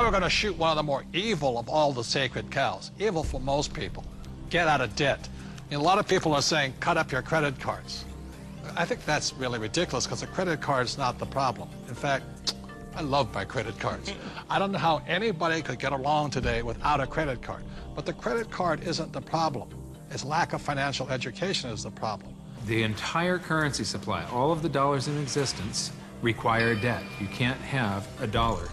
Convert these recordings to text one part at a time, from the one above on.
Now we're going to shoot one of the more evil of all the sacred cows. Evil for most people. Get out of debt. A lot of people are saying, cut up your credit cards. I think that's really ridiculous because a credit card is not the problem. In fact, I love my credit cards. I don't know how anybody could get along today without a credit card. But the credit card isn't the problem. It's lack of financial education is the problem. The entire currency supply, all of the dollars in existence, require debt. You can't have a dollar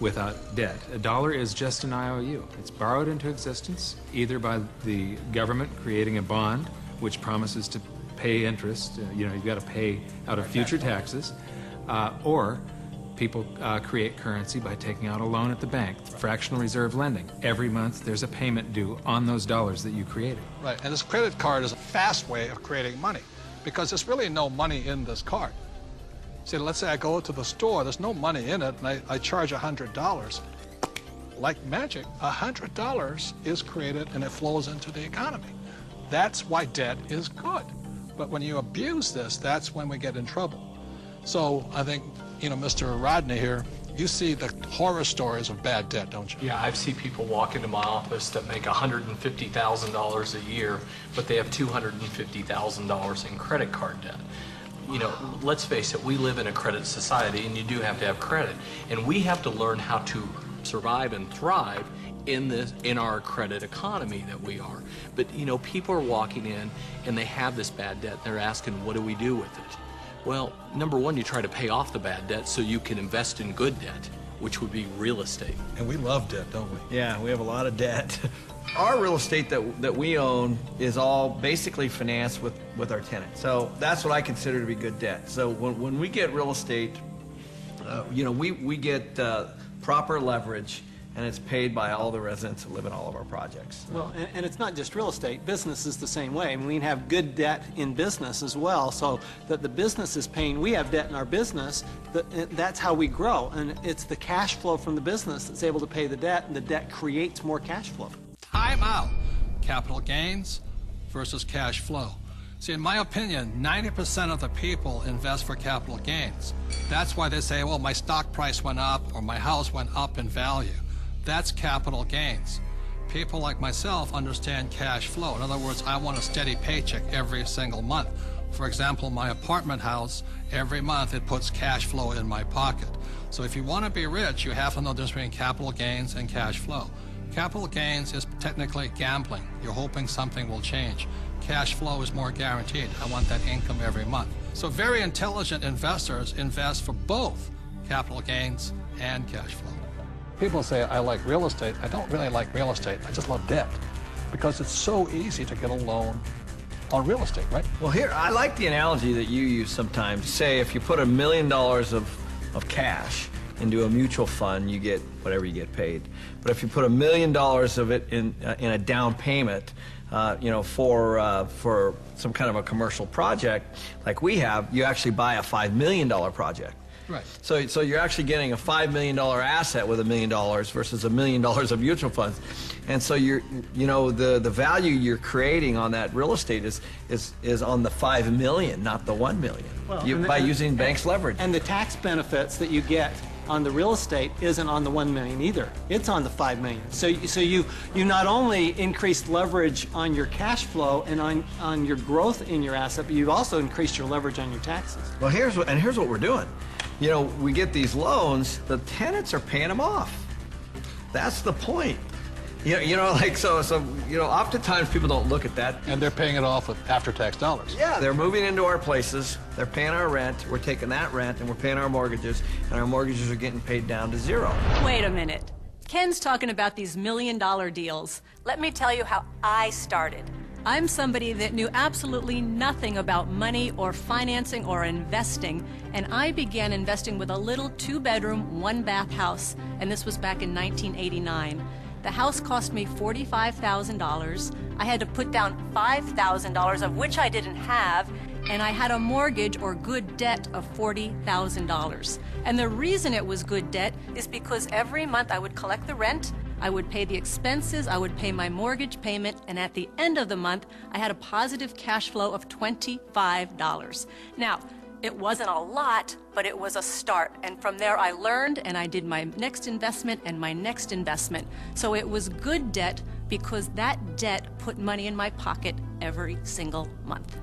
without debt. A dollar is just an IOU. It's borrowed into existence either by the government creating a bond which promises to pay interest, you've got to pay out of future taxes, or people create currency by taking out a loan at the bank, fractional reserve lending. Every month there's a payment due on those dollars that you created. Right, and this credit card is a fast way of creating money because there's really no money in this card. See, let's say I go to the store, there's no money in it, and I charge $100. Like magic, $100 is created and it flows into the economy. That's why debt is good. But when you abuse this, that's when we get in trouble. So I think, Mr. Rodney here, you see the horror stories of bad debt, don't you? Yeah, I've seen people walk into my office that make $150,000 a year, but they have $250,000 in credit card debt. Let's face it, we live in a credit society, and you do have to have credit. And we have to learn how to survive and thrive in our credit economy that we are. But, people are walking in, and they have this bad debt. They're asking, what do we do with it? Well, number one, you try to pay off the bad debt so you can invest in good debt, which would be real estate. And we love debt, don't we? Yeah, we have a lot of debt. Our real estate that we own is all basically financed with our tenants. So that's what I consider to be good debt. So when we get real estate, we get proper leverage, and it's paid by all the residents who live in all of our projects. Well, and it's not just real estate. Business is the same way. I mean, we have good debt in business as well, so that the business is paying. We have debt in our business. That's how we grow, and it's the cash flow from the business that's able to pay the debt, and the debt creates more cash flow. Time out. Capital gains versus cash flow. See, in my opinion, 90% of the people invest for capital gains. That's why they say, well, my stock price went up or my house went up in value. That's capital gains. People like myself understand cash flow. In other words, I want a steady paycheck every single month. For example, my apartment house, every month it puts cash flow in my pocket. So if you want to be rich, you have to know the difference between capital gains and cash flow. Capital gains is technically gambling. You're hoping something will change. Cash flow is more guaranteed. I want that income every month. So very intelligent investors invest for both capital gains and cash flow. People say, I like real estate. I don't really like real estate. I just love debt because it's so easy to get a loan on real estate, right? Well, here, I like the analogy that you use sometimes. Say if you put $1 million of cash into a mutual fund, you get whatever you get paid. But if you put $1 million of it in a down payment, for some kind of a commercial project like we have, you actually buy a $5 million project. Right. So you're actually getting a $5 million asset with $1 million versus $1 million of mutual funds, and so the value you're creating on that real estate is on the $5 million, not the $1 million. Well, by using banks' leverage. And the tax benefits that you get on the real estate isn't on the $1 million either. It's on the $5 million. So you not only increased leverage on your cash flow and on your growth in your asset, but you've also increased your leverage on your taxes. Well, here's what we're doing. We get these loans, the tenants are paying them off. That's the point. Oftentimes people don't look at that. And they're paying it off with after-tax dollars. Yeah, they're moving into our places, they're paying our rent, we're taking that rent and we're paying our mortgages, and our mortgages are getting paid down to zero. Wait a minute. Ken's talking about these $1 million deals. Let me tell you how I started. I'm somebody that knew absolutely nothing about money or financing or investing, and I began investing with a little 2-bedroom, 1-bath house, and this was back in 1989. The house cost me $45,000. I had to put down $5,000, of which I didn't have, and I had a mortgage or good debt of $40,000. And the reason it was good debt is because every month I would collect the rent, I would pay the expenses, I would pay my mortgage payment, and at the end of the month, I had a positive cash flow of $25. Now, It wasn't a lot, but it was a start. And from there I learned, and I did my next investment and my next investment. So it was good debt because that debt put money in my pocket every single month.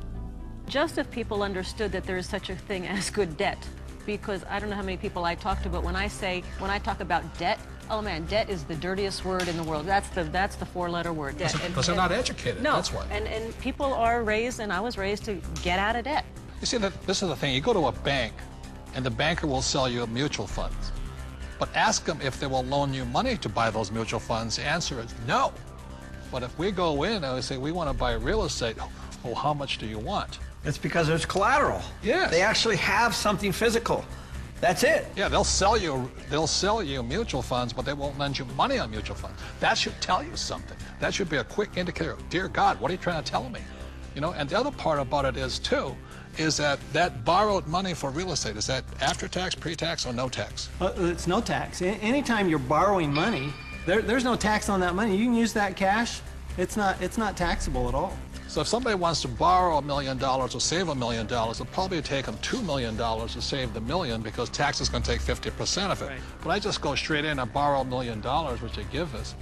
Just if people understood that there is such a thing as good debt, because I don't know how many people I talk to, but when I talk about debt, oh man, debt is the dirtiest word in the world. That's the four-letter word, debt. Because they're not educated, no, that's why. And people are raised, and I was raised to get out of debt. You see, this is the thing. You go to a bank, and the banker will sell you mutual funds. But ask them if they will loan you money to buy those mutual funds. The answer is no. But if we go in and we say, we want to buy real estate, well, how much do you want? It's because there's collateral. Yes. They actually have something physical. That's it. Yeah, they'll sell you mutual funds, but they won't lend you money on mutual funds. That should tell you something. That should be a quick indicator. Dear God, what are you trying to tell me? You know, and the other part about it is, too, is that borrowed money for real estate, is that after tax, pre-tax, or no tax? It's no tax. Anytime you're borrowing money, there's no tax on that money. You can use that cash. It's not taxable at all. So if somebody wants to borrow $1 million or save $1 million, it'll probably take them $2 million to save the million because tax is going to take 50% of it. Right. But I just go straight in and borrow $1 million, which they give us.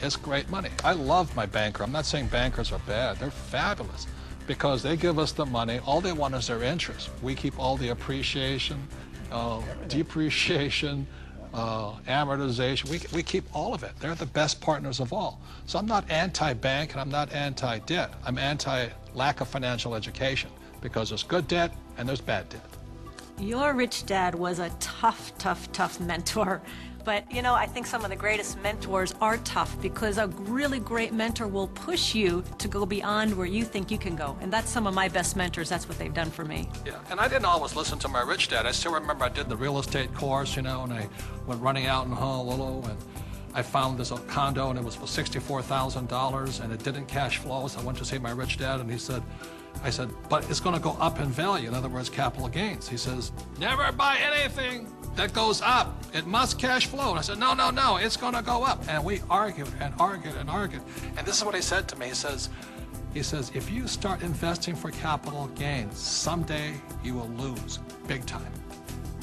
It's great money. I love my banker. I'm not saying bankers are bad. They're fabulous because they give us the money. All they want is their interest. We keep all the appreciation, depreciation, amortization. We keep all of it. They're the best partners of all. So I'm not anti-bank and I'm not anti-debt. I'm anti-lack of financial education because there's good debt and there's bad debt. Your rich dad was a tough mentor. But, you know, I think some of the greatest mentors are tough because a really great mentor will push you to go beyond where you think you can go. And that's some of my best mentors. That's what they've done for me. Yeah, and I didn't always listen to my rich dad. I still remember I did the real estate course, you know, and I went running out in Honolulu, and I found this condo, and it was for $64,000, and it didn't cash flow. So I went to see my rich dad, and I said, but it's going to go up in value. In other words, capital gains. He says, never buy anything that goes up. It must cash flow. And I said, no, it's going to go up. And we argued and argued and argued. And this is what he said to me. He says, if you start investing for capital gains, someday you will lose big time.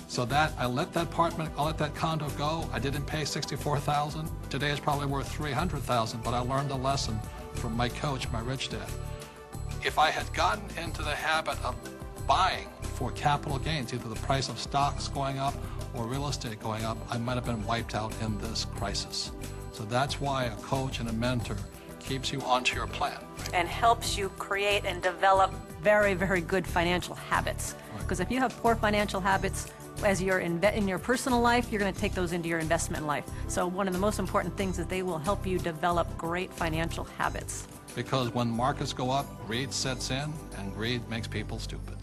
So that I let that condo go. I didn't pay $64,000. Today it's probably worth $300,000, but I learned a lesson from my coach, my rich dad. If I had gotten into the habit of buying for capital gains, either the price of stocks going up or real estate going up, I might have been wiped out in this crisis. So that's why a coach and a mentor keeps you onto your plan. And helps you create and develop very, very good financial habits. Because if you have poor financial habits, as you're in your personal life, you're going to take those into your investment life. So one of the most important things is they will help you develop great financial habits. Because when markets go up, greed sets in, and greed makes people stupid.